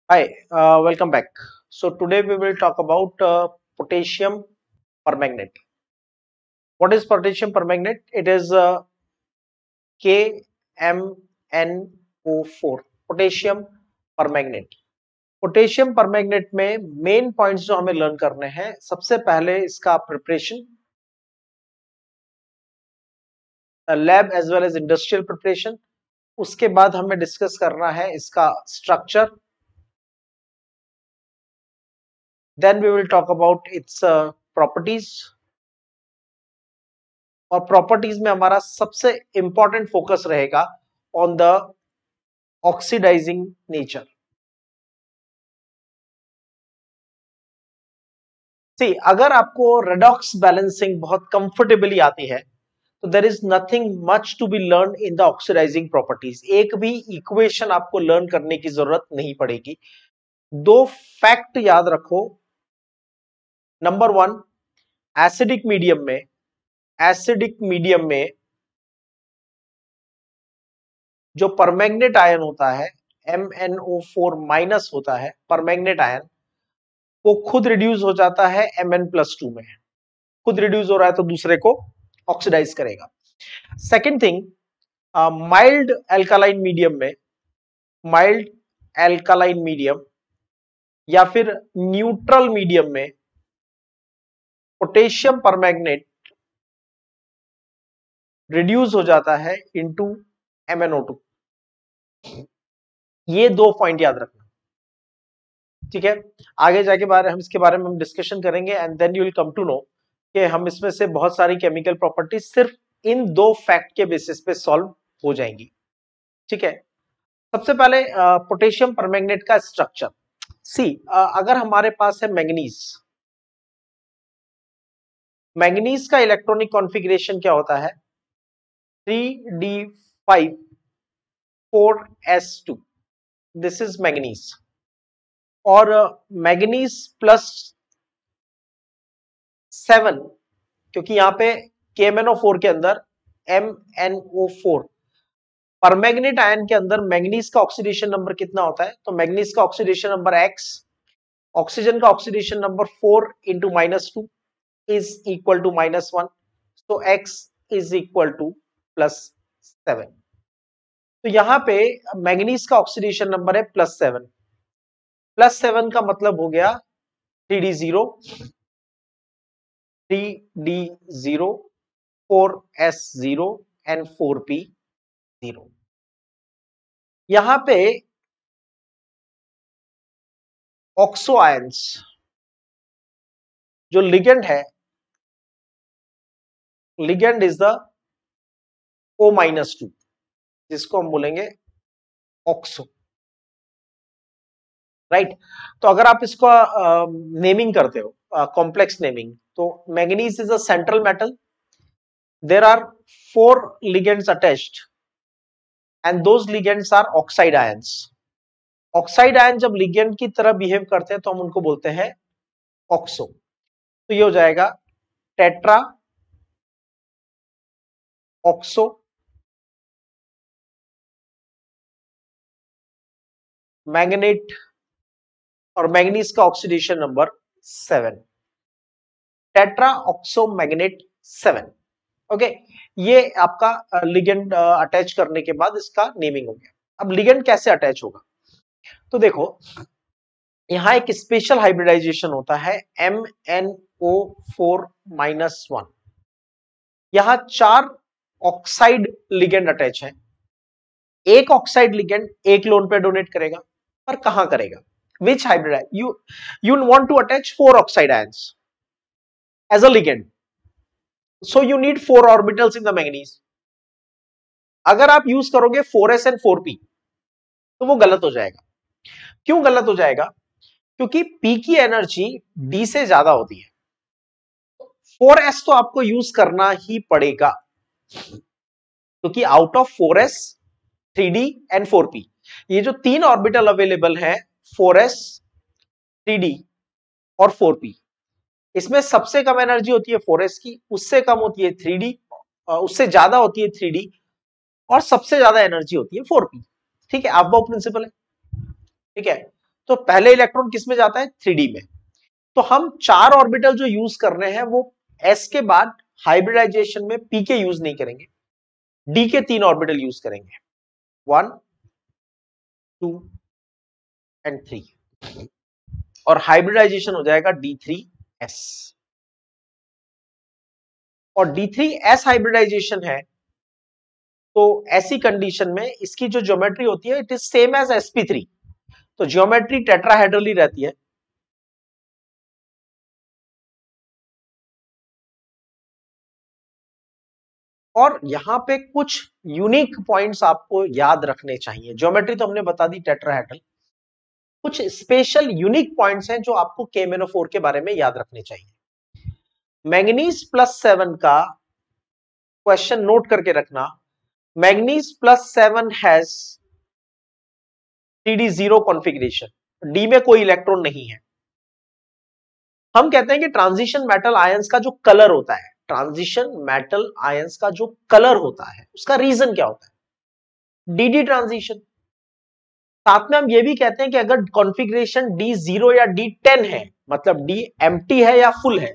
Hi, welcome back. So today we will talk about potassium permanganate. What is potassium permanganate? It is KMnO4, potassium permanganate. Potassium permanganate में main points जो हमें learn करने हैं, सबसे पहले इसका preparation, lab as well as industrial preparation. उसके बाद हमें डिस्कस करना है इसका structure. Then we will talk about its properties, और प्रॉपर्टीज में हमारा सबसे इंपॉर्टेंट फोकस रहेगा on the oxidising nature. See, अगर आपको रेडॉक्स बैलेंसिंग बहुत कंफर्टेबली आती है तो there is nothing much to be learn in the oxidising properties. एक भी इक्वेशन आपको लर्न करने की जरूरत नहीं पड़ेगी। दो फैक्ट याद रखो। नंबर वन, एसिडिक मीडियम में जो परमैंगनेट आयन होता है, MnO4 माइनस होता है, परमैंगनेट आयन वो खुद रिड्यूस हो जाता है Mn+2 में। खुद रिड्यूस हो रहा है तो दूसरे को ऑक्सीडाइज करेगा। Second thing, mild alkaline medium या फिर न्यूट्रल मीडियम में पोटेशियम परमैंगनेट रिड्यूस हो जाता है इनटू MnO2। ये दो पॉइंट याद रखना, ठीक है। आगे जाके हम इसके बारे में हम डिस्कशन करेंगे and then you will come to know कि हम इसमें से बहुत सारी केमिकल प्रॉपर्टीज सिर्फ इन दो फैक्ट के बेसिस पे सॉल्व हो जाएंगी, ठीक है। सबसे पहले पोटेशियम परमैंगनेट का स्ट्रक्चर। सी, अगर हमारे पास है मैंगनीज, मैंगनीज का इलेक्ट्रॉनिक कॉन्फ़िगरेशन क्या होता है? 3d5 4s2, this is manganese. और मैंगनीज +7, क्योंकि यहां पे KMnO4 के अंदर MnO4, परमैंगनेट आयन के अंदर मैंगनीज का ऑक्सीडेशन नंबर कितना होता है? तो मैंगनीज का ऑक्सीडेशन नंबर X, ऑक्सीजन का oxidation number 4 into -2 is equal to -1, तो X इज इक्वल टू +7। तो यहां पे मैंगनीज का ऑक्सीडेशन नंबर है +7, +7 का मतलब हो गया 3d0, 3d0, 4s0 and 4p0। यहां पे ऑक्सो आयंस जो लिगेंड है, लिगेंड इज द O-2, जिसको हम बोलेंगे ऑक्सो, राइट। तो अगर आप इसको नेमिंग करते हो, कॉम्प्लेक्स नेमिंग, तो manganese is a central metal, there are 4 ligands attached and those ligands are oxide ions। Oxide ion जब लिगेंड की तरह बिहेव करते हैं तो हम उनको बोलते हैं ऑक्सो। तो ये हो जाएगा टेट्रा ऑक्सो मैंगनेट, और मैंगनीज का oxidation number 7, tetra oxo manganate 7। Okay, ये आपका लिगेंड अटैच करने के बाद इसका नेमिंग हो गया। अब लिगेंड कैसे अटैच होगा? तो देखो, यहां एक स्पेशल हाइब्रिडाइजेशन होता है MnO4-1। यहां 4 ऑक्साइड लिगेंड अटैच है। एक ऑक्साइड लिगेंड एक लोन पे डोनेट करेगा, पर कहां करेगा? Which hybrid? You want to attach 4 oxide ions as a ligand, so you need 4 orbitals in the manganese। अगर आप यूज करोगे 4s and 4p तो वो गलत हो जाएगा। क्यों गलत हो जाएगा? क्योंकि p की एनर्जी d से ज्यादा होती है। 4s तो आपको यूज करना ही पड़ेगा, क्योंकि out of 4s 3d and 4p, ये जो 3 ऑर्बिटल अवेलेबल है 4s 3d और 4p, इसमें सबसे कम एनर्जी होती है 4s की, उससे कम होती है 3d, उससे ज्यादा होती है 3d, और सबसे ज्यादा एनर्जी होती है 4p। ठीक है, आप वो प्रिंसिपल है, ठीक है। तो पहले इलेक्ट्रॉन किस में जाता है, 3D में। तो हम 4 ऑर्बिटल जो यूज कर रहे हैं वो s के बाद हाइब्रिडाइजेशन में p के यूज नहीं करेंगे, d के 3 ऑर्बिटल यूज करेंगे, 1 2 एंड 3, और हाइब्रिडाइजेशन हो जाएगा D3s। और D3s हाइब्रिडाइजेशन है तो ऐसी कंडीशन में इसकी जो ज्योमेट्री होती है it is same as sp3, तो ज्योमेट्री टेट्राहेड्रल ही रहती है। और यहां पे कुछ यूनिक पॉइंट्स आपको याद रखने चाहिए। ज्योमेट्री तो हमने बता दी टेट्राहेड्रल, कुछ स्पेशल यूनिक पॉइंट्स हैं जो आपको KMnO4 के बारे में याद रखने चाहिए। मैंगनीज +7 का क्वेश्चन नोट करके रखना। Manganese +7 has 3D0 configuration, D में कोई इलेक्ट्रॉन नहीं है। हम कहते हैं कि ट्रांजिशन मेटल आयंस का जो कलर होता है, ट्रांजिशन मेटल आयंस का जो कलर होता है उसका रीजन क्या होता है, डीडी ट्रांजिशन। साथ में हम ये भी कहते हैं कि अगर कॉन्फ़िगरेशन D0 या D10 है, मतलब D एम्प्टी है या फुल है,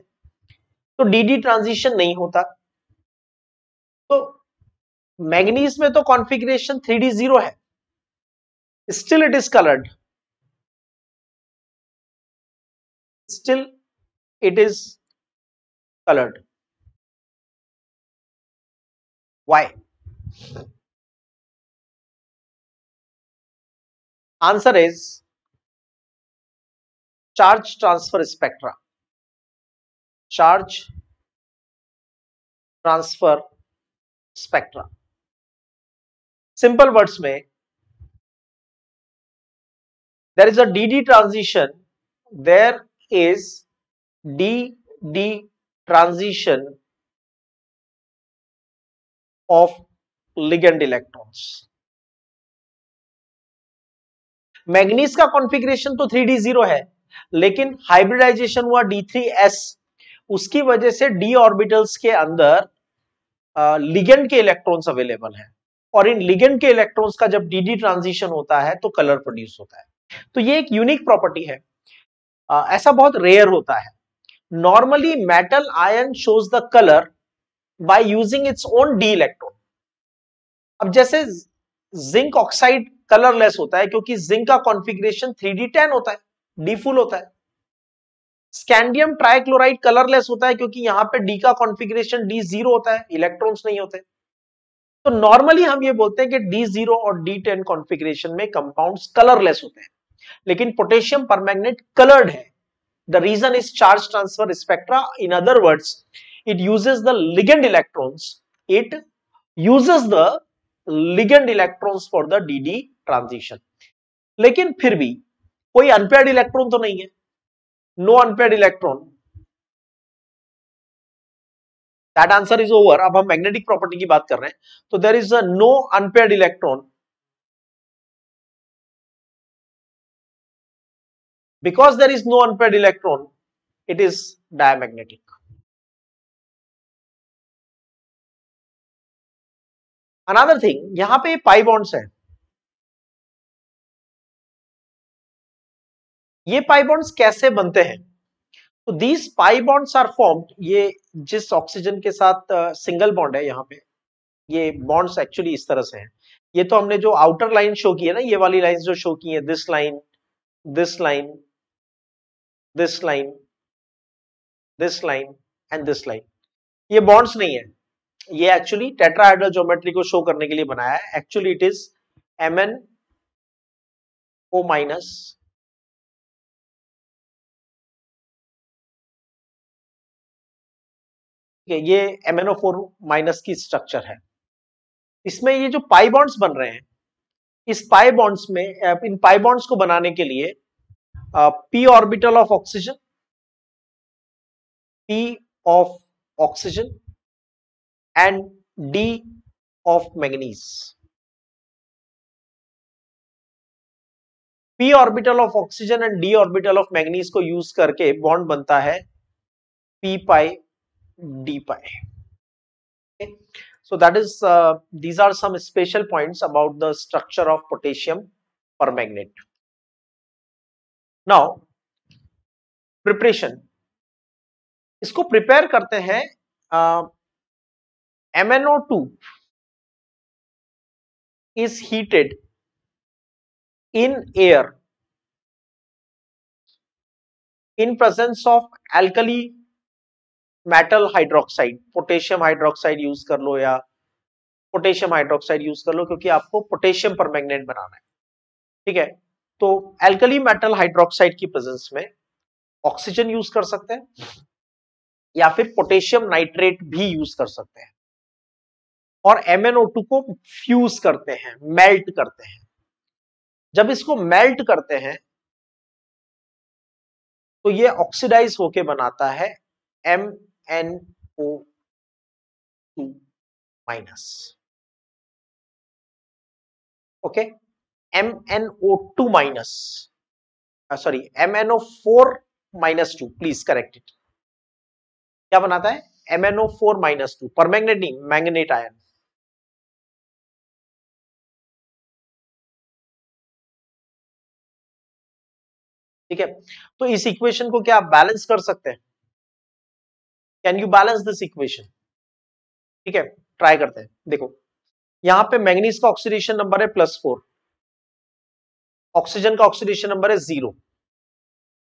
तो डीडी ट्रांजिशन नहीं होता। तो मैग्नीज में तो कॉन्फ़िगरेशन 3D0 है, still it is coloured, still it is colored. Why? Answer is charge transfer spectra. Charge transfer spectra. Simple words में there is a DD transition. There is DD transition of ligand electrons. Manganese का configuration तो 3D0 है, लेकिन hybridisation हुआ D3s, उसकी वजह से d orbitals के अंदर लिगेंड के इलेक्ट्रॉन्स अवेलेबल हैं, और इन लिगेंड के इलेक्ट्रॉन्स का जब डी ट्रांजिशन होता है तो कलर प्रोड्यूस होता है। तो ये एक यूनिक प्रॉपर्टी है, ऐसा बहुत रेयर होता है। Normally metal ion shows the colour by using its own D electron. अब जैसे जिंक ऑक्साइड कलरलेस होता है क्योंकि जिंक का कॉन्फ़िगरेशन 3D10 होता है, डी फुल होता है। स्कैंडियम ट्राइक्लोराइड कलरलेस होता है क्योंकि यहां पे डी का कॉन्फ़िगरेशन D0 होता है, इलेक्ट्रॉन्स नहीं होते। तो नॉर्मली हम ये बोलते हैं कि D0 और D10 कॉन्फ़िगरेशन में कंपाउंड्स कलरलेस होते हैं, लेकिन पोटेशियम परमैंगनेट कलर्ड है। The reason is charge transfer spectra. In other words, it uses the ligand electrons, it uses the ligand electrons for the DD transition. लेकिन फिर भी कोई अनपेयर्ड इलेक्ट्रॉन तो नहीं है, no unpaired electron. That answer is over. अब हम magnetic property की बात कर रहे हैं, तो there is a no unpaired electron. Because there is no unpaired electron, it is diamagnetic. Another thing, यहां पे पाई बॉन्ड्स है। ये पाई बॉन्ड्स कैसे बनते हैं? तो these pi bonds are formed, ये जिस ऑक्सीजन के साथ सिंगल बॉन्ड है, यहाँ पे ये बॉन्ड्स एक्चुअली इस तरह से हैं। ये तो हमने जो आउटर लाइन शो की है ना, ये वाली लाइन जो शो की है, this line, this line, this line, this line and this line, ये बॉन्ड्स नहीं है, ये एक्चुअली टेट्राहेड्रल ज्योमेट्री को शो करने के लिए बनाया है। Actually it is MnO minus, ये MnO4 माइनस की स्ट्रक्चर है। इसमें ये जो पाई बॉन्ड्स बन रहे हैं, इस पाई बॉन्ड्स में, इन पाई बॉन्ड्स को बनाने के लिए p orbital of oxygen, p of oxygen and d of manganese. p orbital of oxygen and d orbital of manganese को यूज करके बॉन्ड बनता है p pi d pi. So that is these are some special points about the structure of potassium permanganate. Now preparation, इसको prepare करते हैं MnO2 is heated in air in presence of alkali metal hydroxide, potassium hydroxide use कर लो या potassium hydroxide use कर लो, क्योंकि आपको potassium permanganate बनाना है, ठीक है। तो एल्कली मेटल हाइड्रोक्साइड की प्रेजेंस में ऑक्सीजन यूज कर सकते हैं या फिर पोटेशियम नाइट्रेट भी यूज कर सकते हैं, और MnO2 को फ्यूज करते हैं, मेल्ट करते हैं। जब इसको मेल्ट करते हैं तो ये ऑक्सीडाइज होके बनाता है MnO2 minus, okay, MnO2 minus, sorry MnO4 minus 2, please correct it. क्या बनाता है? MnO4 माइनस 2, परमैंगनेट नहीं, मैंगनेट आयन। ठीक है, तो इस इक्वेशन को क्या आप बैलेंस कर सकते हैं? Can you balance this equation? ठीक है, ट्राई करते हैं। देखो यहां पे मैंगनीज का ऑक्सीडेशन नंबर है +4, ऑक्सीजन का ऑक्सीडेशन नंबर है 0,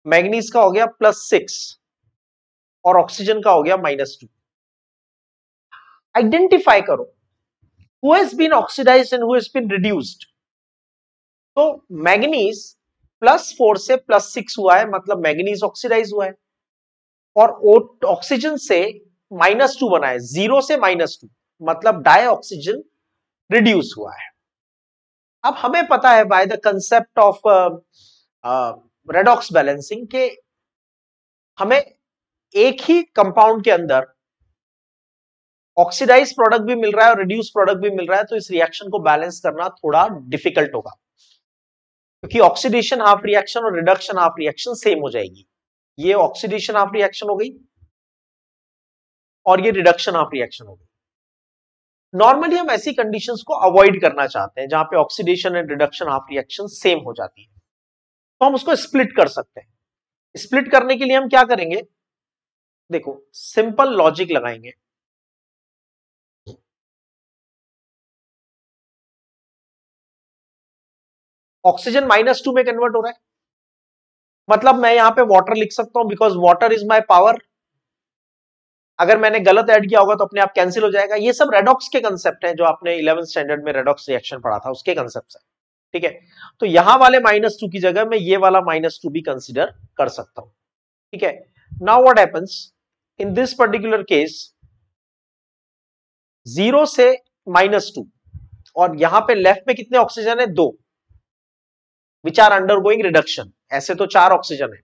मैंगनीज का हो गया +6 और ऑक्सीजन का हो गया -2। आइडेंटिफाई करो who has been oxidized and who has been reduced। तो मैंगनीज +4 से +6 हुआ है, मतलब मैंगनीज ऑक्सीडाइज हुआ है, और ऑक्सीजन से -2 बना है, 0 से -2, मतलब डाई ऑक्सीजन रिड्यूस हुआ है। अब हमें पता है by the concept of redox balancing के हमें एक ही कंपाउंड के अंदर ऑक्सीडाइज प्रोडक्ट भी मिल रहा है और रिड्यूस प्रोडक्ट भी मिल रहा है, तो इस रिएक्शन को बैलेंस करना थोड़ा डिफिकल्ट होगा, क्योंकि ऑक्सीडेशन हाफ रिएक्शन और रिडक्शन हाफ रिएक्शन सेम हो जाएगी। ये ऑक्सीडेशन हाफ रिएक्शन हो गई और ये रिडक्शन हाफ रिएक्शन हो गई। नॉर्मली हम ऐसी कंडीशंस को अवॉइड करना चाहते हैं जहां पे oxidation and reduction half reaction same हो जाती है, तो हम उसको स्प्लिट कर सकते हैं। स्प्लिट करने के लिए हम क्या करेंगे? देखो सिंपल लॉजिक लगाएंगे। ऑक्सीजन -2 में कन्वर्ट हो रहा है, मतलब मैं यहां पे वाटर लिख सकता हूं, because water is my power. अगर मैंने गलत ऐड किया होगा तो अपने आप कैंसिल हो जाएगा। ये सब रेडॉक्स के कंसेप्ट हैं जो आपने 11th स्टैंडर्ड में रेडॉक्स रिएक्शन पढ़ा था, उसके कंसेप्ट है, ठीक है। तो यहां वाले -2 की जगह मैं ये वाला -2 भी कंसिडर कर सकता हूं, ठीक है। Now what happens in this particular case, 0 से -2, और यहां पे लेफ्ट में कितने ऑक्सीजन है? 2, विच आर अंडरगोइंग रिडक्शन। ऐसे तो 4 ऑक्सीजन है,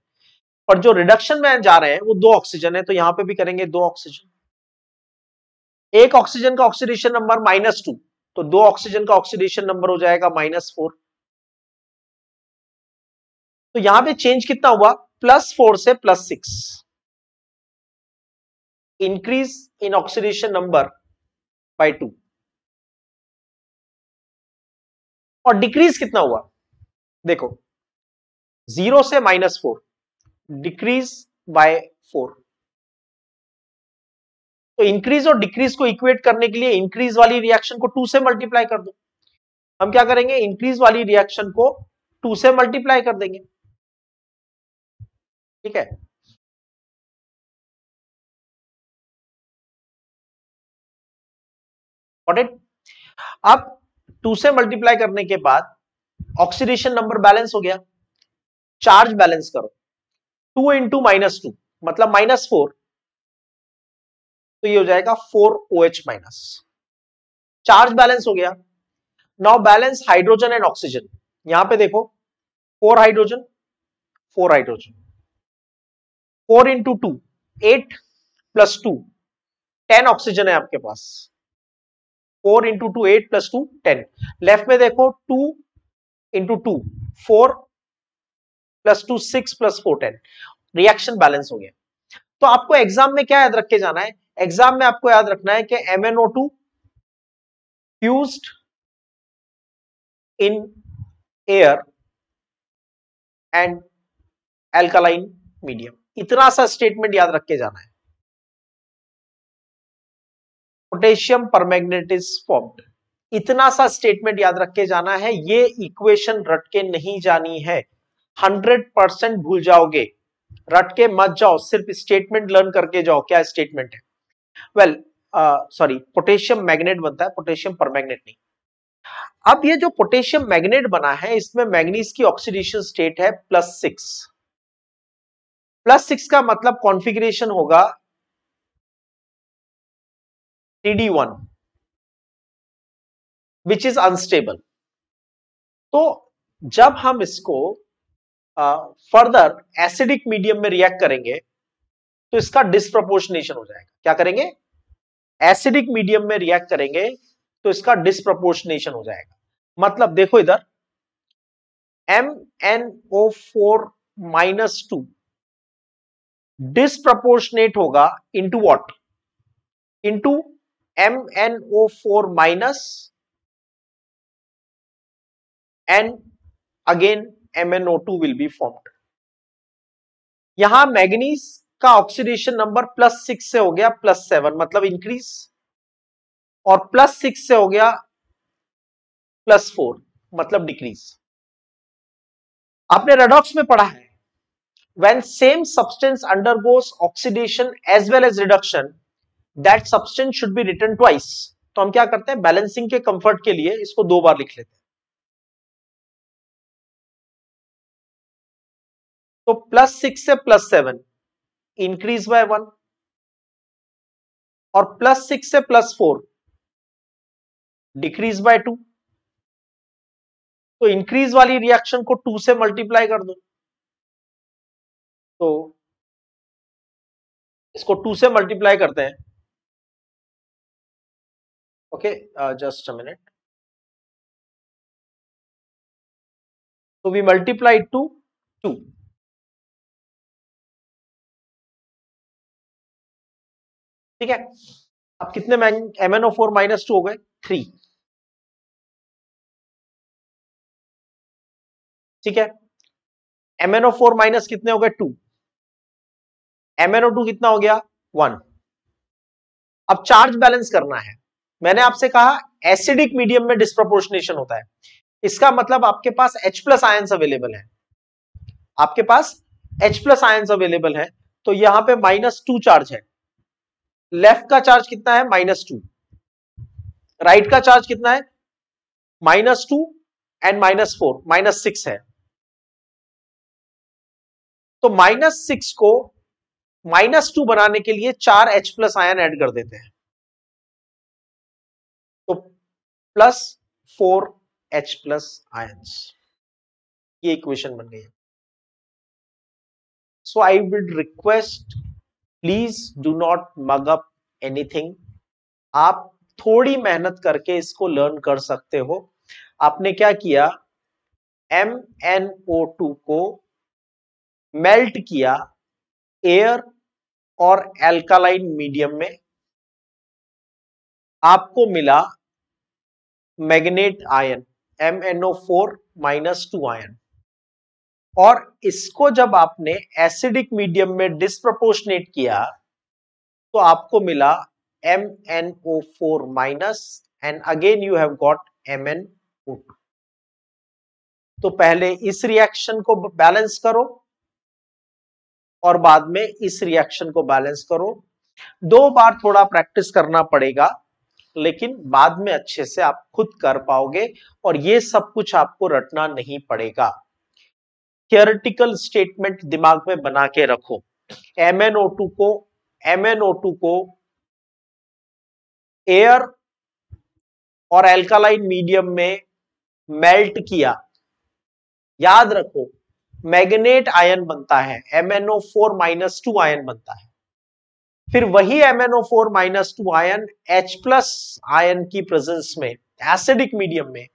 और जो रिडक्शन में जा रहे हैं वो 2 ऑक्सीजन है, तो यहां पे भी करेंगे 2 ऑक्सीजन। एक ऑक्सीजन का ऑक्सीडेशन नंबर -2, तो 2 ऑक्सीजन का ऑक्सीडेशन नंबर हो जाएगा -4। तो यहां पे चेंज कितना हुआ? +4 से +6, increase in oxidation number by 2। और डिक्रीज कितना हुआ? देखो 0 से -4, डिक्रीज बाय 4। तो इंक्रीज और डिक्रीज को इक्वेट करने के लिए इंक्रीज वाली रिएक्शन को 2 से मल्टीप्लाई कर दो। हम क्या करेंगे? इंक्रीज वाली रिएक्शन को 2 से मल्टीप्लाई कर देंगे, ठीक है। Got it? अब 2 से मल्टीप्लाई करने के बाद ऑक्सीडेशन नंबर बैलेंस हो गया, चार्ज बैलेंस करो, 2 इंटू -2 मतलब -4, तो ये हो जाएगा 4OH माइनस। चार्ज बैलेंस हो गया। Now balance hydrogen and oxygen. यहां पे देखो 4 hydrogen, 4 hydrogen, 4 into 2 8 plus 2 10 oxygen है आपके पास। 4 इंटू 2 8 प्लस 2 10। लेफ्ट में देखो 2 into 2 4 plus 2 6 plus 4 10। Reaction balance हो गया। तो आपको एग्जाम में क्या याद रख के जाना है? एग्जाम में आपको याद रखना है कि MnO2 fused in air and alkaline medium. इतना सा स्टेटमेंट याद रख के जाना है। पोटेशियम परमैंगनेट इज फॉर्म्ड, इतना सा स्टेटमेंट याद रख के जाना है। ये इक्वेशन रट के नहीं जानी है, 100% भूल जाओगे। रट के मत जाओ, सिर्फ स्टेटमेंट लर्न करके जाओ क्या स्टेटमेंट है। वेल सॉरी, पोटेशियम मैग्नेट बनता है, पोटेशियम परमैंगनेट नहीं। अब ये जो पोटेशियम मैग्नेट बना है, इसमें मैग्नीज की ऑक्सीडेशन स्टेट है +6। +6 का मतलब कॉन्फ़िगरेशन होगा TD1 विच इज अनस्टेबल। तो जब हम इसको फर्दर एसिडिक मीडियम में रिएक्ट करेंगे तो इसका डिस्प्रपोर्शनेशन हो जाएगा। क्या करेंगे? एसिडिक मीडियम में रिएक्ट करेंगे तो इसका डिस्प्रपोर्शनेशन हो जाएगा। मतलब देखो इधर MnO4-2 डिस्प्रपोर्शनेट होगा into what? Into MnO4- and again MnO2 will be formed। यहां मैग्नीज का ऑक्सीडेशन नंबर +6 से हो गया +7 मतलब इंक्रीज, और +6 से हो गया +4 मतलब डिक्रीज। आपने रेडॉक्स में पढ़ा है, when same substance undergoes oxidation as well as reduction that substance should be written twice। तो हम क्या करते हैं, बैलेंसिंग के कंफर्ट के लिए इसको 2 बार लिख लेते हैं। तो +6 से +7 इंक्रीज बाय 1, और +6 से +4 डिक्रीज बाय 2। तो इंक्रीज वाली रिएक्शन को 2 से मल्टीप्लाई कर दो, तो इसको 2 से मल्टीप्लाई करते हैं। Okay, just a minute. तो वी मल्टीप्लाई 2 ठीक है। अब कितने MnO4- हो गए? 3। ठीक है, MnO4- कितने हो गए? 2। MnO2 कितना हो गया? 1। अब चार्ज बैलेंस करना है। मैंने आपसे कहा एसिडिक मीडियम में डिस्प्रपोर्शनेशन होता है, इसका मतलब आपके पास H+ आयंस अवेलेबल है। आपके पास H+ आयंस अवेलेबल है, तो यहां पे -2 चार्ज है। लेफ्ट का चार्ज कितना है? -2। राइट का चार्ज कितना है? -2 एंड -4 -6 है। तो -6 को -2 बनाने के लिए 4 H+ आयन ऐड कर देते हैं, तो +4 H+ आयंस। ये इक्वेशन बन गई है। So I would request, please do not mug up anything. आप थोड़ी मेहनत करके इसको लर्न कर सकते हो। आपने क्या किया, MnO2 को मेल्ट किया एयर और एल्कालाइन मीडियम में, आपको मिला मैग्नेट आयन MnO4- आयन, और इसको जब आपने एसिडिक मीडियम में डिस्प्रपोर्शनेट किया तो आपको मिला MnO4- and again you have got MnO2। तो पहले इस रिएक्शन को बैलेंस करो और बाद में इस रिएक्शन को बैलेंस करो। 2 बार थोड़ा प्रैक्टिस करना पड़ेगा, लेकिन बाद में अच्छे से आप खुद कर पाओगे, और ये सब कुछ आपको रटना नहीं पड़ेगा। थियोरेटिकल स्टेटमेंट दिमाग में बना के रखो। MnO2 को एयर और एल्कालाइन मीडियम में मेल्ट किया, याद रखो मैग्नेट आयन बनता है, MnO4- आयन बनता है। फिर वही MnO4- आयन H+ आयन की प्रेजेंस में एसिडिक मीडियम में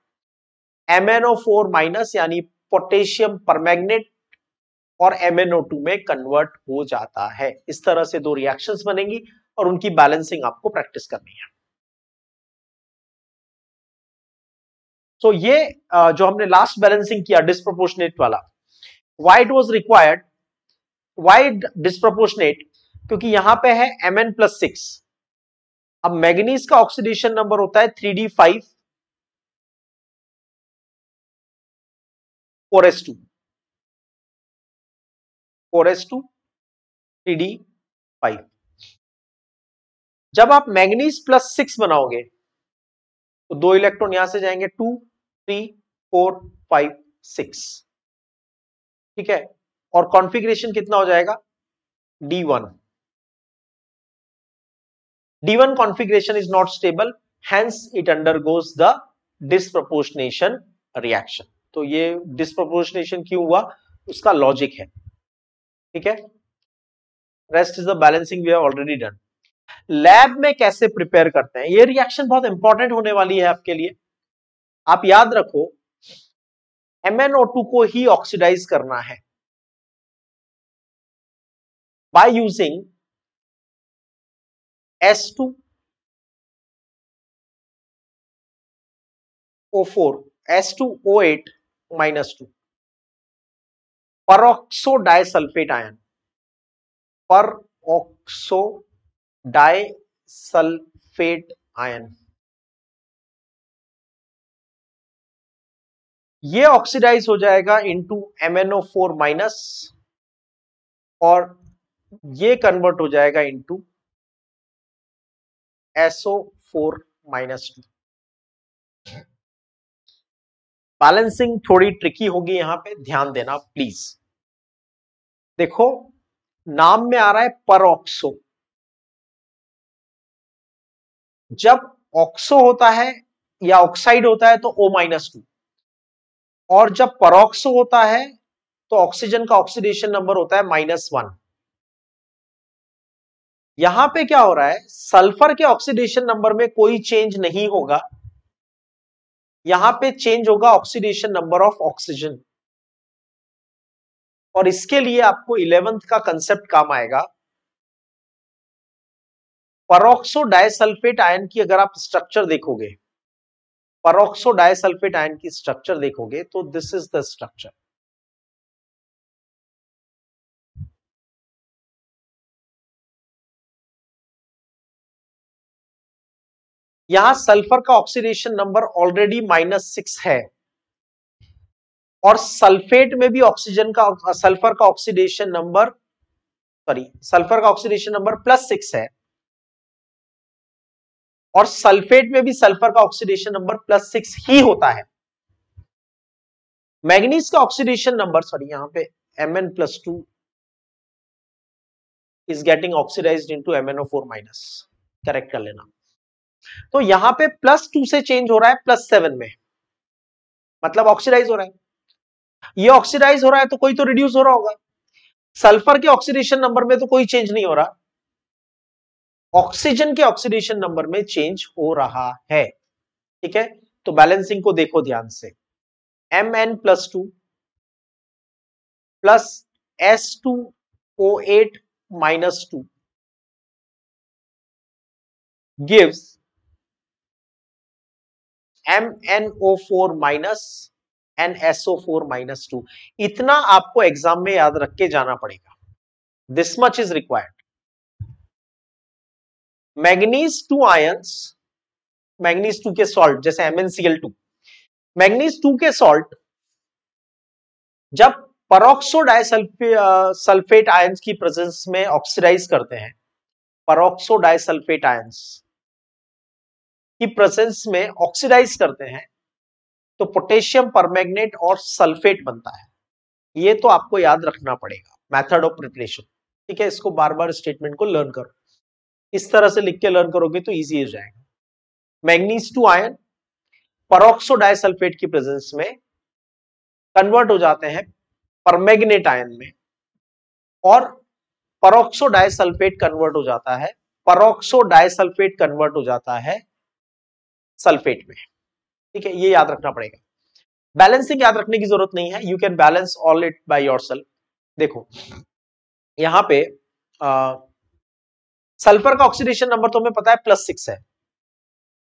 MnO4- यानी पोटेशियम परमैंगनेट और MnO2 में कन्वर्ट हो जाता है। इस तरह से 2 रिएक्शंस बनेंगी और उनकी बैलेंसिंग आपको प्रैक्टिस करनी है। तो ये जो हमने लास्ट बैलेंसिंग किया डिस्प्रोपोर्शनेट वाला, why it was required, why disproportionate? क्योंकि यहां पे है Mn+6। अब मैग्नीज का ऑक्सीडेशन नंबर होता है 3d5 4s2 4s2 3d5। जब आप मैग्नीज+6 बनाओगे तो 2 इलेक्ट्रॉन यहां से जाएंगे, 2 3 4 5 6, ठीक है। और कॉन्फ़िगरेशन कितना हो जाएगा? D1। D1 configuration is not stable, hence it undergoes the disproportionation reaction। तो ये disproportionation क्यों हुआ, उसका लॉजिक है, ठीक है। Rest is the balancing we have already done. Lab में कैसे प्रिपेयर करते हैं, ये रिएक्शन बहुत इंपॉर्टेंट होने वाली है आपके लिए। आप याद रखो, MnO2 को ही ऑक्सीडाइज करना है by using S2O4 S2O8 -2 peroxo disulphate ion, peroxo disulphate ion, ये ऑक्सीडाइज हो जाएगा इनटू MnO4 माइनस, और ये कन्वर्ट हो जाएगा इनटू SO4 -2। बैलेंसिंग थोड़ी ट्रिकी होगी यहां पे, ध्यान देना प्लीज। देखो नाम में आ रहा है परऑक्सो, जब ऑक्सो होता है या ऑक्साइड होता है तो O-2, और जब परऑक्सो होता है तो ऑक्सीजन का ऑक्सीडेशन नंबर होता है -1। यहां पे क्या हो रहा है, सल्फर के ऑक्सीडेशन नंबर में कोई चेंज नहीं होगा, यहां पे चेंज होगा ऑक्सीडेशन नंबर ऑफ ऑक्सीजन। और इसके लिए आपको 11th का कंसेप्ट काम आएगा। परऑक्सो डाइसल्फेट आयन की अगर आप स्ट्रक्चर देखोगे, परऑक्सो डाइसल्फेट आयन की स्ट्रक्चर देखोगे तो दिस इज द स्ट्रक्चर। यहां सल्फर का ऑक्सीडेशन नंबर ऑलरेडी -6 है, और सल्फेट में भी ऑक्सीजन का सल्फर का ऑक्सीडेशन नंबर सल्फर का ऑक्सीडेशन नंबर +6 है, और सल्फेट में भी सल्फर का ऑक्सीडेशन नंबर +6 ही होता है। मैग्नीज का ऑक्सीडेशन नंबर यहां पे Mn+2 is getting oxidised into MnO4-, correct कर लेना। तो यहां पे +2 से चेंज हो रहा है +7 में, मतलब ऑक्सीडाइज हो रहा है। ये ऑक्सीडाइज हो रहा है तो कोई तो रिड्यूस हो रहा होगा। सल्फर के ऑक्सीडेशन नंबर में तो कोई चेंज नहीं हो रहा, ऑक्सीजन के ऑक्सीडेशन नंबर में चेंज हो रहा है, ठीक है। तो बैलेंसिंग को देखो ध्यान से, Mn+2 plus S2O8 -2 gives MnO4 minus NSO4 -2। इतना आपको एग्जाम में याद रख के जाना पड़ेगा, this much is required. Manganese 2 ions, manganese 2 के सॉल्ट जैसे MnCl2, मैग्नीज 2 के सॉल्ट जब परऑक्सो डाइसल्फेट आयंस की प्रेजेंस में ऑक्सीडाइज करते हैं, परऑक्सो डाइसल्फेट आयंस की प्रेजेंस में ऑक्सीडाइज करते हैं, तो पोटेशियम परमैंगनेट और सल्फेट बनता है। ये तो आपको याद रखना पड़ेगा, मेथड ऑफ प्रिपरेशन, ठीक है। इसको बार बार स्टेटमेंट को लर्न करो, इस तरह से लिख के लर्न करोगे तो इजी हो जाएगा। मैग्नीज 2 आयन परऑक्सो डाइसल्फेट की प्रेजेंस में कन्वर्ट हो जाते हैं परमैंगनेट आयन में, और परऑक्सो डाइसल्फेट कन्वर्ट हो जाता है, परऑक्सो डाइसल्फेट कन्वर्ट हो जाता है सल्फेट में, ठीक है। ये याद रखना पड़ेगा। बैलेंसिंग याद रखने की जरूरत नहीं है, you can balance all it by yourself. देखो यहां पे सल्फर का ऑक्सीडेशन नंबर तो हमें पता है +6 है,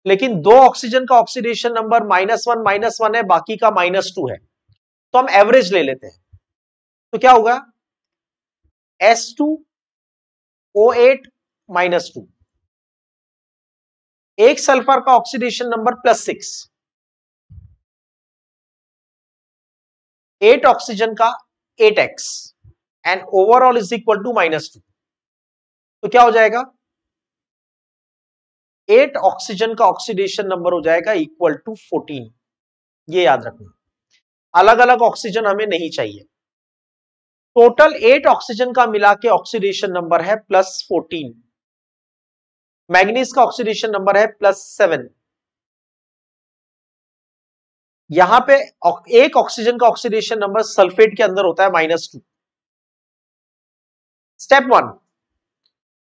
लेकिन दो ऑक्सीजन का ऑक्सीडेशन नंबर -1 है, बाकी का -2 है, तो हम एवरेज ले लेते हैं। तो क्या होगा, S2O8 -2, एक सल्फर का ऑक्सीडेशन नंबर +6, 8 ऑक्सीजन का 8x and overall is equal to -2। तो क्या हो जाएगा, 8 ऑक्सीजन का ऑक्सीडेशन नंबर हो जाएगा इक्वल टू 14। ये याद रखना, अलग अलग ऑक्सीजन हमें नहीं चाहिए। टोटल 8 ऑक्सीजन का मिला के ऑक्सीडेशन नंबर है +14, मैग्नीज का ऑक्सीडेशन नंबर है +7। यहां पे एक ऑक्सीजन का ऑक्सीडेशन नंबर सल्फेट के अंदर होता है -2। स्टेप 1,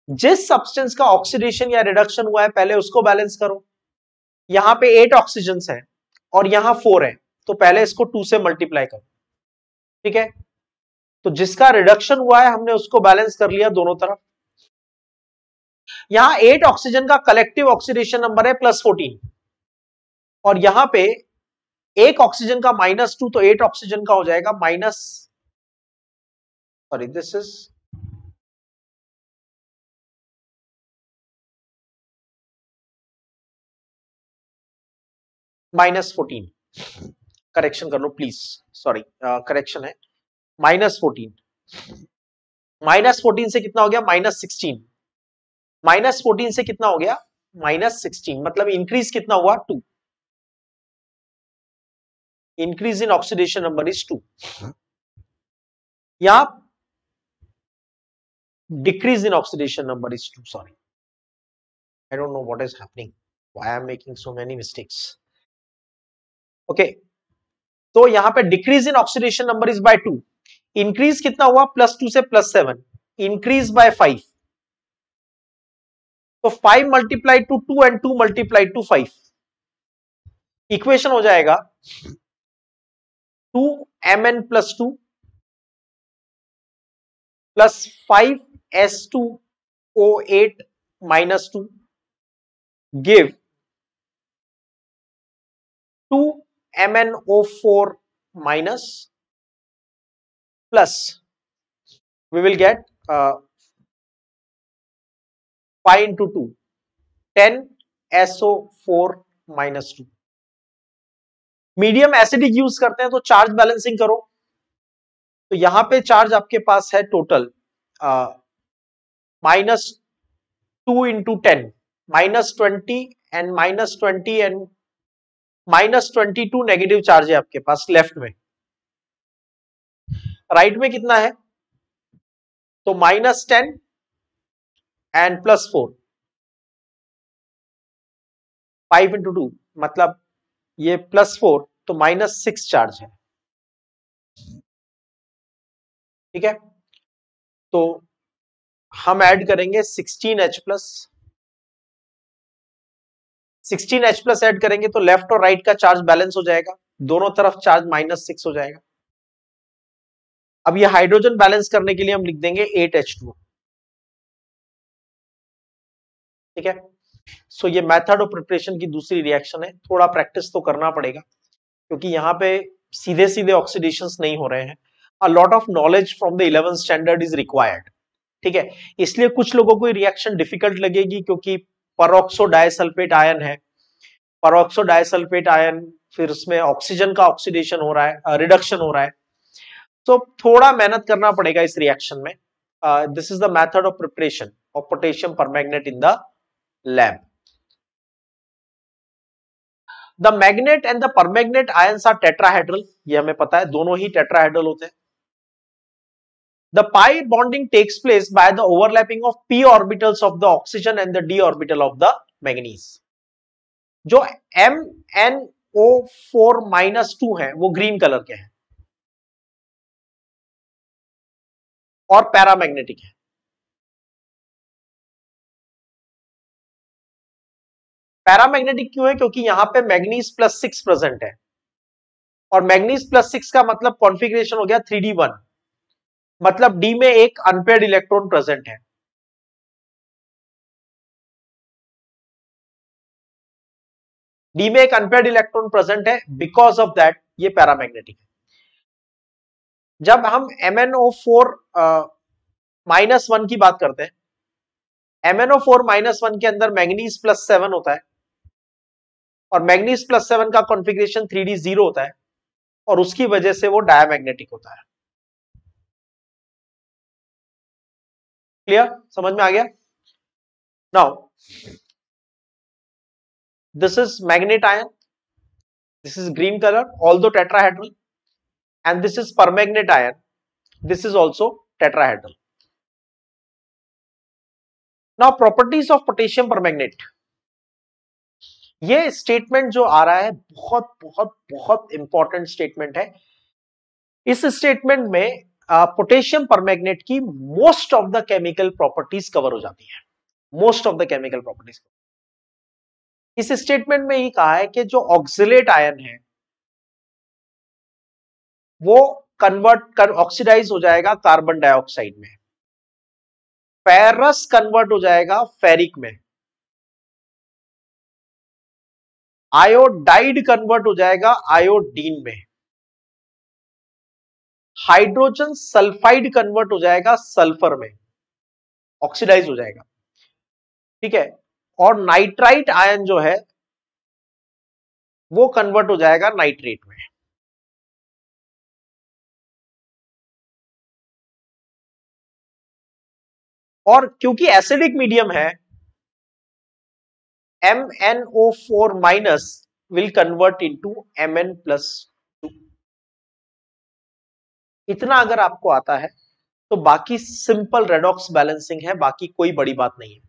जिस सब्सटेंस का ऑक्सीडेशन या रिडक्शन हुआ है पहले उसको बैलेंस करो। यहां पे 8 ऑक्सीजन है और यहां 4 है, तो पहले इसको 2 से मल्टीप्लाई करो, ठीक है। तो जिसका रिडक्शन हुआ है हमने उसको बैलेंस कर लिया दोनों तरफ। यहां 8 ऑक्सीजन का कलेक्टिव ऑक्सीडेशन नंबर है +14 और यहां पे एक ऑक्सीजन का -2, तो 8 ऑक्सीजन का हो जाएगा दिस इज -14। करेक्शन कर लो प्लीज, सॉरी करेक्शन है -14। -14 से कितना हो गया, -16। -14 से कितना हो गया, -16, मतलब इंक्रीज कितना हुआ, 2। Increase in oxidation number is 2। यहां decrease in oxidation number is 2, sorry, I don't know what is happening, why I am making so many mistakes. Okay, तो यहां पे decrease in oxidation number is by 2। Increase कितना हुआ, +2 से +7, increase by 5। तो 5 multiply two 2 and 2 multiply two 5, equation हो जाएगा 2Mn+2 plus 5S2O8 -2 give 2MnO4 minus plus we will get 5 into 2 10SO4 -2। Medium acidic use करते हैं तो चार्ज बैलेंसिंग करो। तो यहां पे चार्ज आपके पास है total -2 into 10, -20 and -20 and -22 negative charge है आपके पास लेफ्ट में। राइट में कितना है, तो -10 एंड +4, 5 into 2 मतलब ये +4, तो -6 चार्ज है, ठीक है। तो हम ऐड करेंगे 16H+, 16H+ ऐड करेंगे तो लेफ्ट और राइट का चार्ज बैलेंस हो जाएगा, दोनों तरफ चार्ज -6 हो जाएगा। अब ये हाइड्रोजन बैलेंस करने के लिए हम लिख देंगे 8H2, ठीक है। सो ये मेथड ऑफ प्रिपरेशन की दूसरी रिएक्शन है, थोड़ा प्रैक्टिस तो करना पड़ेगा क्योंकि यहाँ पे सीधे सीधे ऑक्सीडेशंस नहीं हो रहे हैं। A lot of knowledge from the 11th standard is required, ठीक है। इसलिए कुछ लोगों को रिएक्शन डिफिकल्ट लगेगी क्योंकि परऑक्सो डाइसल्फेट आयन है, परऑक्सो डाइसल्फेट आयन, फिर उसमें ऑक्सीजन का ऑक्सीडेशन हो रहा है, रिडक्शन हो रहा है, तो थोड़ा मेहनत करना पड़ेगा इस रिएक्शन में। This is the method of preparation of potassium permanganate in the lab. The manganate and the permanganate ions are tetrahedral, ये हमें पता है, दोनों ही टेट्राहेड्रल होते हैं। The pi bonding takes place by the overlapping of p orbitals of the oxygen and the d orbital of the manganese. जो MnO4 -2 है वो ग्रीन कलर के हैं और पैरामैग्नेटिक है। पैरामैग्नेटिक क्यों है, क्योंकि यहां पे मैग्नीज +6 प्रेजेंट है और मैग्नीज +6 का मतलब कॉन्फ़िगरेशन हो गया 3d1, मतलब डी में एक अनपेयर्ड इलेक्ट्रॉन प्रेजेंट है। डी में एक अनपेयर्ड इलेक्ट्रॉन प्रेजेंट है, बिकॉज ऑफ दैट ये पैरामैग्नेटिक है। जब हम MnO4 -1 की बात करते हैं, MnO4 -1 के अंदर मैंगनीज +7 होता है और मैंगनीज +7 का कॉन्फ़िगरेशन 3d0 होता है और उसकी वजह से वो डायमैग्नेटिक होता है। क्लियर, समझ में आ गया? Now this is manganate ion, this is green color although tetrahedral, and this is permanganate ion, this is also tetrahedral. Now properties of potassium permanganate, ये स्टेटमेंट जो आ रहा है बहुत बहुत बहुत इंपॉर्टेंट स्टेटमेंट है। इस स्टेटमेंट में पोटेशियम परमैग्नेट की most of the chemical properties cover हो जाती है, most of the chemical properties. इस स्टेटमेंट में ये कहा है कि जो ऑक्सिलेट आयन है वो ऑक्सीडाइज हो जाएगा कार्बन डाइऑक्साइड में, फेरस कन्वर्ट हो जाएगा फेरिक में, आयोडाइड कन्वर्ट हो जाएगा आयोडीन में, हाइड्रोजन सल्फाइड कन्वर्ट हो जाएगा सल्फर में, ऑक्सीडाइज हो जाएगा, ठीक है। और नाइट्राइट आयन जो है वो कन्वर्ट हो जाएगा नाइट्रेट में। और क्योंकि एसिडिक मीडियम है, MnO4 minus will convert into Mn+2। इतना अगर आपको आता है तो बाकी सिंपल रेडॉक्स बैलेंसिंग है, बाकी कोई बड़ी बात नहीं है।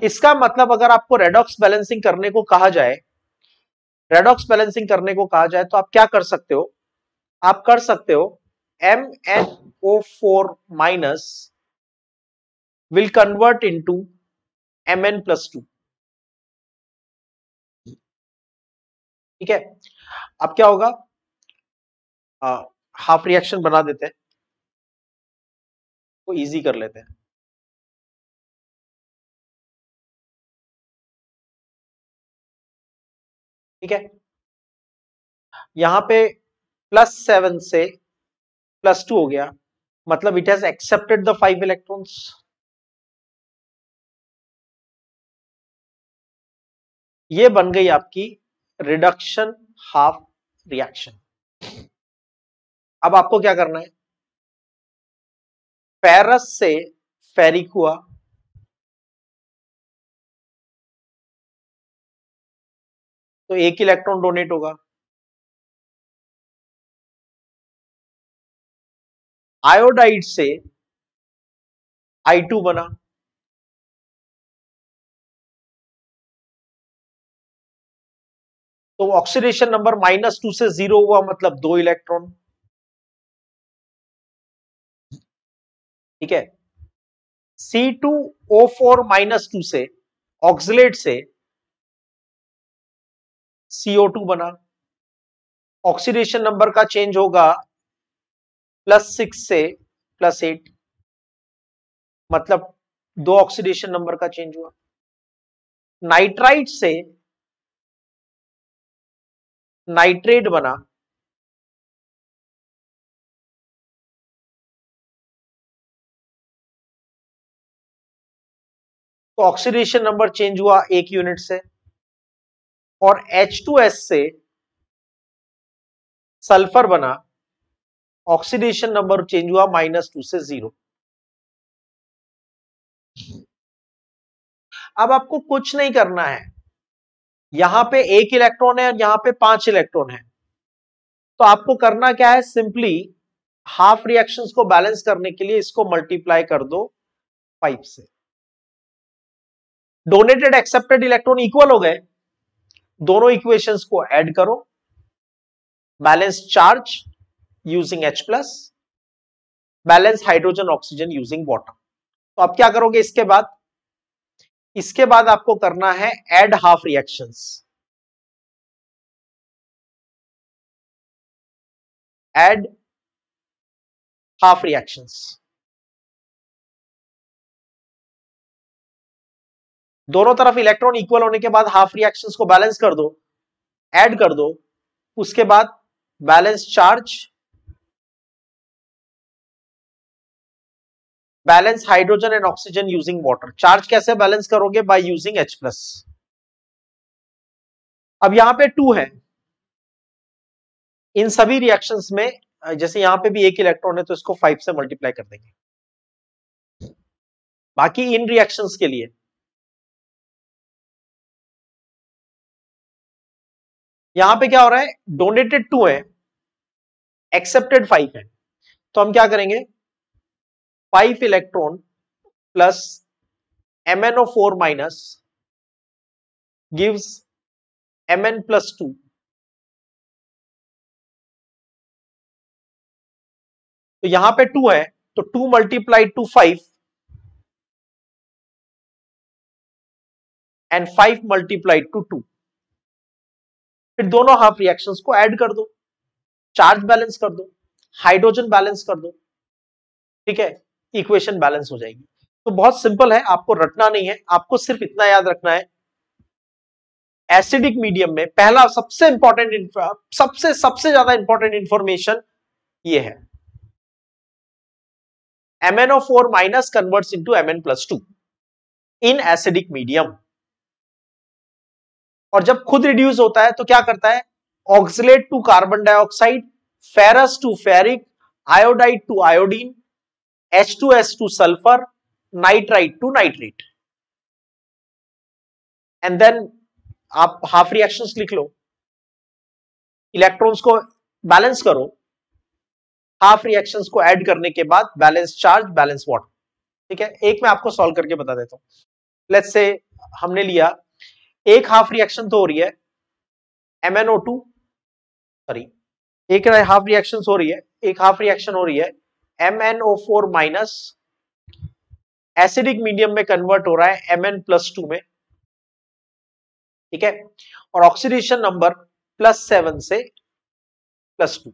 इसका मतलब अगर आपको रेडॉक्स बैलेंसिंग करने को कहा जाए, रेडॉक्स बैलेंसिंग करने को कहा जाए तो आप क्या कर सकते हो, आप कर सकते हो MnO4 minus will convert into Mn+2, ठीक है। अब क्या होगा, हाफ रिएक्शन बना देते हैं, तो इजी कर लेते हैं। ठीक है, यहां पे +7 से +2 हो गया, मतलब it has accepted the 5 electrons. ये बन गई आपकी रिडक्शन हाफ रिएक्शन। अब आपको क्या करना है, फेरस से फेरिक हुआ, तो 1 इलेक्ट्रॉन डोनेट होगा। आयोडाइड से I2 बना, तो ऑक्सीडेशन नंबर -2 से 0 हुआ, मतलब 2 इलेक्ट्रॉन, ठीक है। C2O4 -2 से ऑक्सिलेट से CO2 बना, ऑक्सीडेशन नंबर का चेंज होगा +6 से +8, मतलब 2 ऑक्सीडेशन नंबर का चेंज हुआ। नाइट्राइट से नाइट्रेट बना, तो ऑक्सीडेशन नंबर चेंज हुआ 1 यूनिट से। और H2S से सल्फर बना, ऑक्सीडेशन नंबर चेंज हुआ -2 से 0। अब आपको कुछ नहीं करना है, यहां पे 1 इलेक्ट्रॉन है और यहां पे 5 इलेक्ट्रॉन है, तो आपको करना क्या है, सिंपली हाफ रिएक्शंस को बैलेंस करने के लिए इसको मल्टीप्लाई कर दो 5 से। डोनेटेड एक्सेप्टेड इलेक्ट्रॉन इक्वल हो गए, दोनों इक्वेशंस को ऐड करो, balance charge using H+, balance hydrogen oxygen using water. तो आप क्या करोगे इसके बाद, इसके बाद आपको करना है add half reactions, add half reactions. दोनों तरफ इलेक्ट्रॉन इक्वल होने के बाद हाफ रिएक्शंस को बैलेंस कर दो, ऐड कर दो, उसके बाद balance charge balance hydrogen and oxygen using water. Charge कैसे बैलेंस करोगे? By using H+। अब यहां पे 2 है, इन सभी रिएक्शंस में जैसे यहां पे भी एक इलेक्ट्रॉन है तो इसको 5 से मल्टीप्लाई कर देंगे। बाकी इन रिएक्शंस के लिए यहां पे क्या हो रहा है? डोनेटेड 2 है, एक्सेप्टेड 5 है, तो हम क्या करेंगे? 5 electron plus MnO4 minus gives Mn+2। तो यहां पे 2 है तो 2 multiply two 5 and 5 multiply two 2। फिर दोनों हाफ रिएक्शंस को ऐड कर दो, चार्ज बैलेंस कर दो, हाइड्रोजन बैलेंस कर दो, ठीक है, इक्वेशन बैलेंस हो जाएगी। तो बहुत सिंपल है, आपको रटना नहीं है, आपको सिर्फ इतना याद रखना है, एसिडिक मीडियम में पहला सबसे इंपॉर्टेंट सबसे ज्यादा इंपॉर्टेंट इंफॉर्मेशन ये है, MnO4 minus converts into Mn+2 in acidic medium. और जब खुद रिड्यूस होता है तो क्या करता है? Oxalate to carbon dioxide, ferrous to ferric, iodide to iodine, H2S to sulphur, nitrite to nitrate. And then आप हाफ रिएक्शंस लिख लो, इलेक्ट्रॉन्स को बैलेंस करो, हाफ रिएक्शंस को ऐड करने के बाद बैलेंस चार्ज, बैलेंस वाटर। ठीक है, एक मैं आपको सॉल्व करके बता देता हूं। लेट्स से हमने लिया एक हाफ रिएक्शन तो हो रही है MnO2, सॉरी एक हाफ रिएक्शन हो रही है, एक हाफ रिएक्शन हो रही है MnO4 माइनस एसिडिक मीडियम में कन्वर्ट हो रहा है Mn+2 में, ठीक है, और ऑक्सीडेशन नंबर +7 से +2।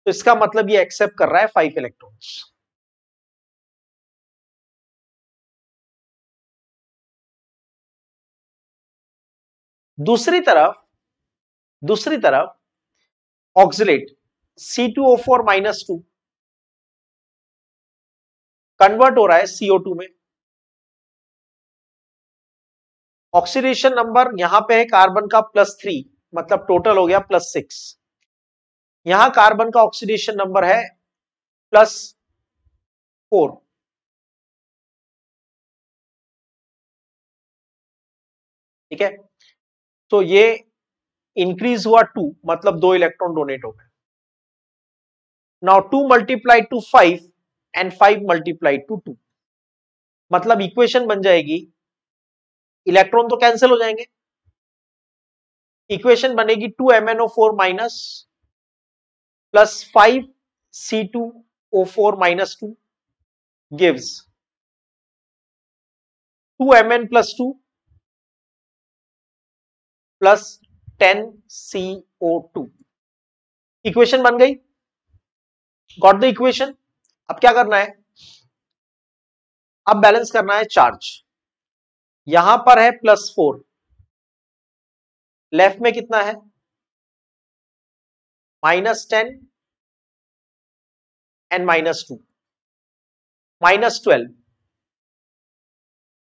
तो इसका मतलब ये एक्सेप्ट कर रहा है 5 इलेक्ट्रॉन्स। दूसरी तरफ ऑक्सिलेट C2O4 माइनस 2 कन्वर्ट हो रहा है CO2 में, ऑक्सीडेशन नंबर यहां पे है कार्बन का +3, मतलब टोटल हो गया +6। यहां कार्बन का ऑक्सीडेशन नंबर है +4, ठीक है, तो ये इंक्रीज हुआ 2, मतलब 2 इलेक्ट्रॉन डोनेट हो गए। Now 2 multiply two 5 and 5 multiply two 2, मतलब इक्वेशन बन जाएगी, इलेक्ट्रॉन तो कैंसिल हो जाएंगे, इक्वेशन बनेगी 2 MnO4 minus plus 5 C2O4 minus 2 gives 2 Mn+2 plus 10 CO2। Equation बन गई, गॉट द इक्वेशन। अब क्या करना है? अब बैलेंस करना है चार्ज। यहां पर है +4, लेफ्ट में कितना है? -10 एंड -2, -12।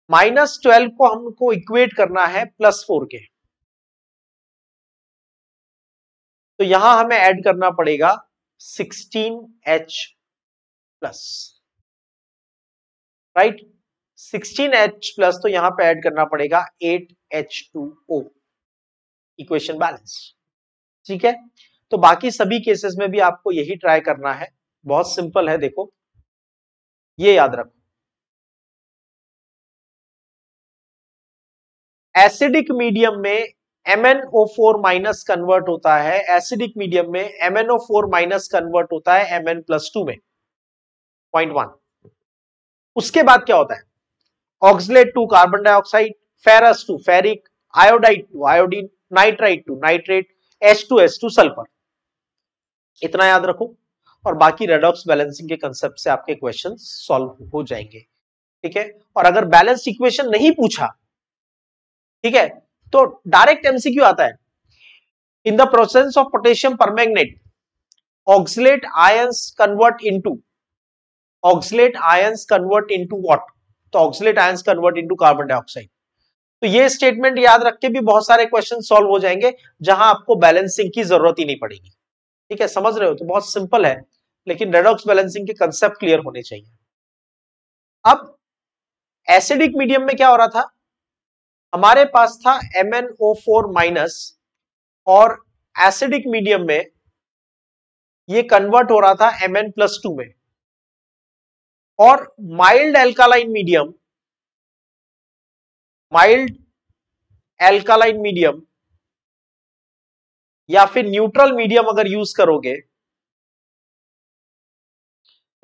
-12 को हमको इक्वेट करना है +4 के, तो यहां हमें ऐड करना पड़ेगा 16H+, राइट, 16H+, तो यहां पे ऐड करना पड़ेगा 8H2O, इक्वेशन बैलेंस। ठीक है, तो बाकी सभी केसेस में भी आपको यही ट्राई करना है, बहुत सिंपल है, देखो ये याद रखो, एसिडिक मीडियम में MnO4 माइनस कन्वर्ट होता है, एसिडिक मीडियम में MnO4 माइनस कन्वर्ट होता है Mn+2 में, पॉइंट 1। उसके बाद क्या होता है? Oxalate to carbon dioxide, ferrous to ferric, iodide to iodine, nitrite to nitrate, H2S to sulphur. इतना याद रखो, और बाकी रेडॉक्स बैलेंसिंग के कंसेप्ट से आपके क्वेश्चन सॉल्व हो जाएंगे, ठीक है। और अगर बैलेंस इक्वेशन नहीं पूछा, ठीक है, तो डायरेक्ट MCQ आता है, in the process of potassium permanganate oxalate ions convert into oxalate ions convert into what? तो oxalate ions convert into carbon dioxide. तो ये स्टेटमेंट याद रख के भी बहुत सारे क्वेश्चन सॉल्व हो जाएंगे जहां आपको बैलेंसिंग की जरूरत ही नहीं पड़ेगी। ठीक है, समझ रहे हो? तो बहुत सिंपल है, लेकिन रेडॉक्स बैलेंसिंग के कंसेप्ट क्लियर होने चाहिए। अब एसिडिक मीडियम में क्या हो रहा था? हमारे पास था MnO4 माइनस, और एसिडिक मीडियम में ये कन्वर्ट हो रहा था Mn+2 में। और माइल्ड एल्कालाइन मीडियम या फिर न्यूट्रल मीडियम अगर यूज करोगे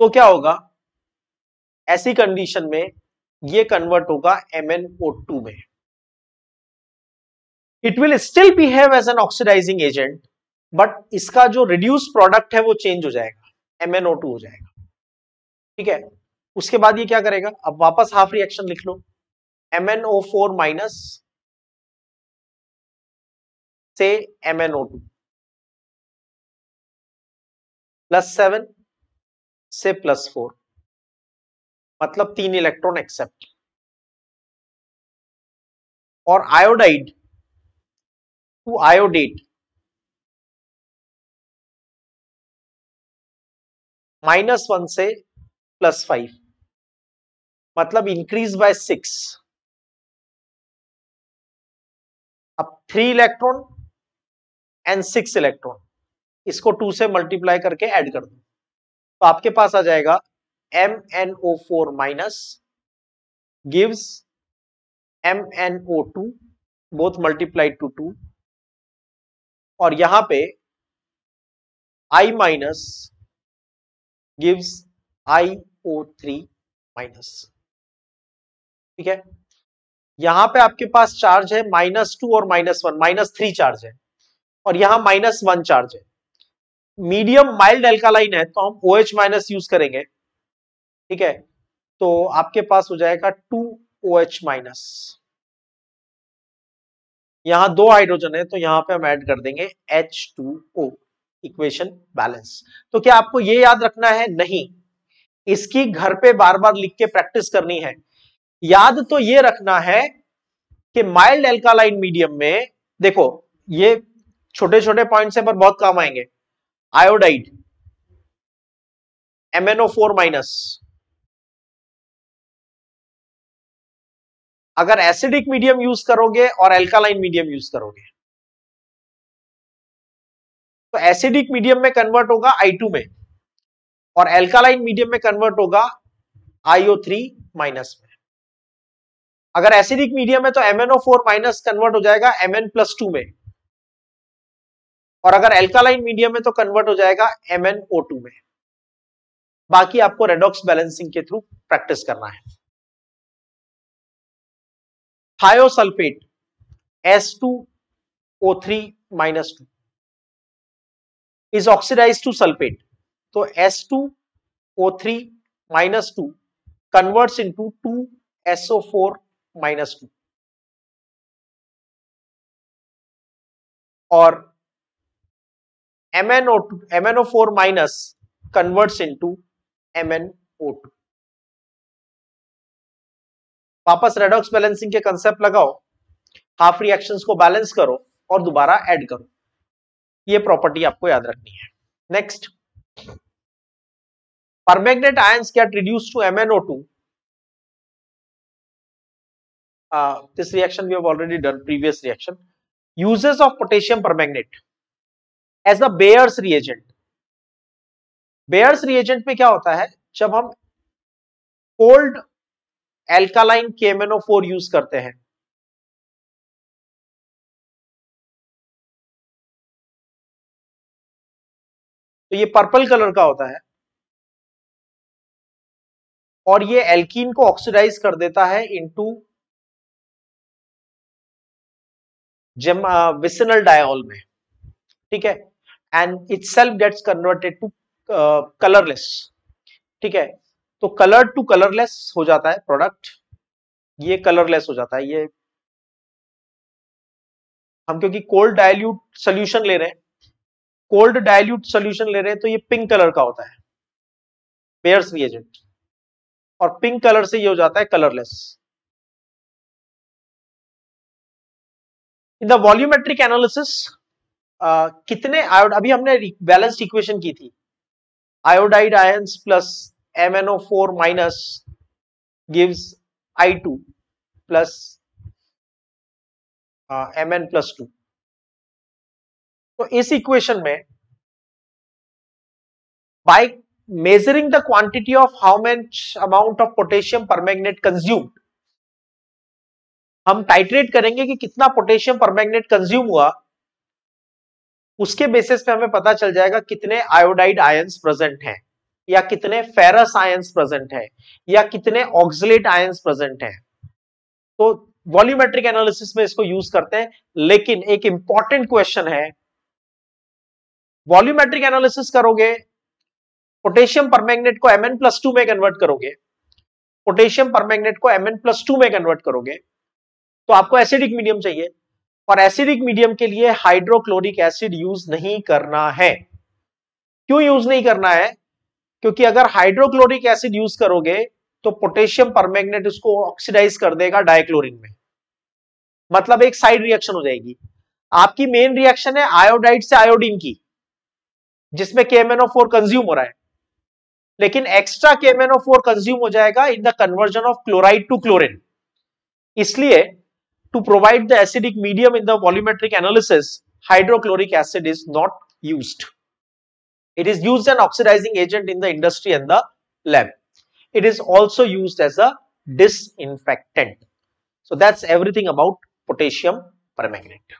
तो क्या होगा? ऐसी कंडीशन में ये कन्वर्ट होगा MnO2 में। It will still behave as an oxidising agent, but इसका जो रिड्यूस प्रोडक्ट है वो चेंज हो जाएगा, MnO2 हो जाएगा। ठीक है, उसके बाद ये क्या करेगा? अब वापस हाफ रिएक्शन लिख लो, MnO4 माइनस से MnO2 +7 से +4, मतलब 3 इलेक्ट्रॉन एक्सेप्ट। और आयोडाइड टू आयोडेट -1 से +5, मतलब इंक्रीज बाय 6। अब 3 इलेक्ट्रॉन एंड 6 इलेक्ट्रॉन, इसको 2 से मल्टीप्लाई करके ऐड कर दो, तो आपके पास आ जाएगा MnO4 minus gives MnO2 both multiplied to 2, और यहां पे I minus gives IO3 minus. ठीक है, यहां पे आपके पास चार्ज है -2 और -1, -3 चार्ज है, और यहां -1 चार्ज है। मीडियम माइल्ड एल्कालाइन है तो हम OH माइनस यूज करेंगे। ठीक है, तो आपके पास हो जाएगा 2OH माइनस। यहां 2 हाइड्रोजन है तो यहां पे हम ऐड कर देंगे H2O, इक्वेशन बैलेंस। तो क्या आपको ये याद रखना है? नहीं, इसकी घर पे बार बार लिख के प्रैक्टिस करनी है। याद तो ये रखना है कि माइल्ड एल्कालाइन मीडियम में, देखो ये छोटे छोटे पॉइंट्स है पर बहुत काम आएंगे। आयोडाइड MnO4 माइनस, अगर एसिडिक मीडियम यूज करोगे और एल्कालाइन मीडियम यूज करोगे तो एसिडिक मीडियम में कन्वर्ट होगा I2 में, और एल्कालाइन मीडियम में कन्वर्ट होगा IO3 माइनस में। अगर एसिडिक मीडियम है तो MnO4 माइनस कन्वर्ट हो जाएगा Mn+2 में, और अगर एल्कालाइन मीडियम है तो कन्वर्ट हो जाएगा MnO2 में। बाकी आपको रेडॉक्स बैलेंसिंग के थ्रू प्रैक्टिस करना है। Thiosulphate S2O3 -2 is oxidized to sulfate, तो S2O3 -2 converts into 2SO4 -2, और MnO4 minus converts into MnO2। वापस रेडॉक्स बैलेंसिंग के कंसेप्ट लगाओ, हाफ रिएक्शंस को बैलेंस करो और दोबारा ऐड करो। ये प्रॉपर्टी आपको याद रखनी है। Next, permanganate ions get reduced to MnO2. This reaction we have already done, previous reaction. Uses of potassium permanganate as a Bayer's reagent. Bayer's reagent में क्या होता है? जब हम कोल्ड एल्कालाइन KMnO4 यूज करते हैं तो ये पर्पल कलर का होता है, और ये एल्कीन को ऑक्सीडाइज कर देता है इनटू विसिनल डायऑल में। ठीक है, and itself gets converted to colourless. ठीक है, तो कलर टू कलरलेस हो जाता है प्रोडक्ट, ये कलरलेस हो जाता है। ये हम क्योंकि कोल्ड डाइल्यूट सोल्यूशन ले रहे हैं, कोल्ड डाइल्यूट सोल्यूशन ले रहे हैं, तो ये पिंक कलर का होता है बेयर्स रिएजेंट। और पिंक कलर से ये हो जाता है colourless. In the volumetric analysis कितने आयोड, अभी हमने बैलेंस्ड इक्वेशन की थी, iodide ions plus MnO4 minus gives I2 plus Mn+2। तो इस इक्वेशन में by measuring the quantity of how much amount of potassium permanganate consumed, हम टाइट्रेट करेंगे कि कितना पोटेशियम परमैंगनेट कंज्यूम हुआ, उसके बेसिस पे हमें पता चल जाएगा कितने आयोडाइड आयंस प्रेजेंट हैं, या कितने फेरस आयंस प्रेजेंट हैं, या कितने ऑक्सलेट आयंस प्रेजेंट हैं। तो वॉल्यूमेट्रिक एनालिसिस में इसको यूज करते हैं। लेकिन एक इंपॉर्टेंट क्वेश्चन है, वॉल्यूमेट्रिक एनालिसिस करोगे, पोटेशियम परमैंगनेट को Mn+2 में कन्वर्ट करोगे, पोटेशियम परमैंगनेट को Mn+2 में कन्वर्ट करोगे, तो आपको एसिडिक मीडियम चाहिए, और एसिडिक मीडियम के लिए हाइड्रोक्लोरिक एसिड यूज नहीं करना है। क्यों यूज नहीं करना है? क्योंकि अगर हाइड्रोक्लोरिक एसिड यूज करोगे तो पोटेशियम परमैंगनेट उसको ऑक्सीडाइज कर देगा डाइक्लोरिन में, मतलब एक साइड रिएक्शन हो जाएगी। आपकी मेन रिएक्शन है आयोडाइड से आयोडीन की, जिसमें KMnO4 कंज्यूम हो रहा है, लेकिन एक्स्ट्रा KMnO4 कंज्यूम हो जाएगा in the conversion of chloride to chlorine. इसलिए to provide the acidic medium in the volumetric analysis, hydrochloric acid is not used. It is used as an oxidizing agent in the industry and the lab. It is also used as a disinfectant. So that's everything about potassium permanganate.